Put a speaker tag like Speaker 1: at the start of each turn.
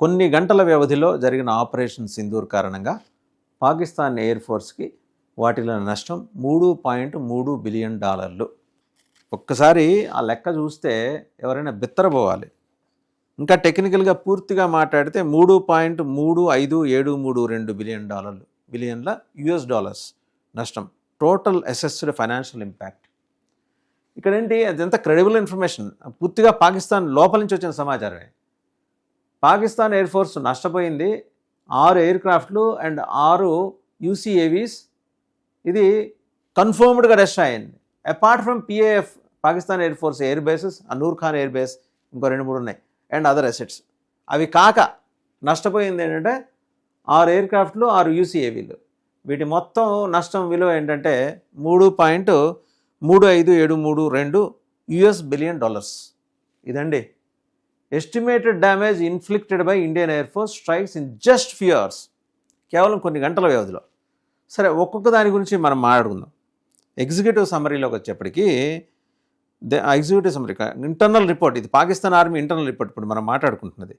Speaker 1: కొన్ని గంటల వ్యవధిలో జరిగిన ఆపరేషన్ సింధూర్ కారణంగా పాకిస్తాన్ ఎయిర్ ఫోర్స్కి వాటిలో నష్టం $3.3 బిలియన్. ఒక్కసారి ఆ లెక్క చూస్తే ఎవరైనా బిత్తరపోవాలి. ఇంకా టెక్నికల్గా పూర్తిగా మాట్లాడితే $3.35732 బిలియన్ల US నష్టం. Total assessed financial impact. ఇక్కడ ఏంటి, అదంతా క్రెడిబుల్ ఇన్ఫర్మేషన్, పూర్తిగా పాకిస్తాన్ లోపల నుంచి వచ్చిన సమాచారమే. పాకిస్తాన్ ఎయిర్ ఫోర్స్ నష్టపోయింది 6 ఎయిర్ క్రాఫ్ట్లు అండ్ 6 UCAVs. ఇది కన్ఫర్మ్డ్గా డెస్ట్రాయ్ అయింది. Apart from PAF, Pakistan air force air bases, Noor Khan air base, ఇంకో 2-3 ఉన్నాయి, అండ్ అదర్ అసెట్స్. అవి కాక నష్టపోయింది ఏంటంటే 6 ఎయిర్ క్రాఫ్ట్లు, 6 UCAVలు. వీటి మొత్తం నష్టం విలువ ఏంటంటే $3.35732 బిలియన్. ఇదండి estimated damage inflicted by Indian air force strikes in just few hours. కేవలం కొన్ని గంటల వ్యవధిలో. సరే, ఒక్కొక్క దాని గురించి మనం మాట్లాడుకుందాం. ఎగ్జిక్యూటివ్ సమ్మరీలోకి వచ్చేప్పటికీ ఎగ్జిక్యూటివ్ సమ్మరీ ఇంటర్నల్ రిపోర్ట్, ఇది పాకిస్తాన్ ఆర్మీ ఇంటర్నల్ రిపోర్ట్ ఇప్పుడు మనం మాట్లాడుకుంటున్నది.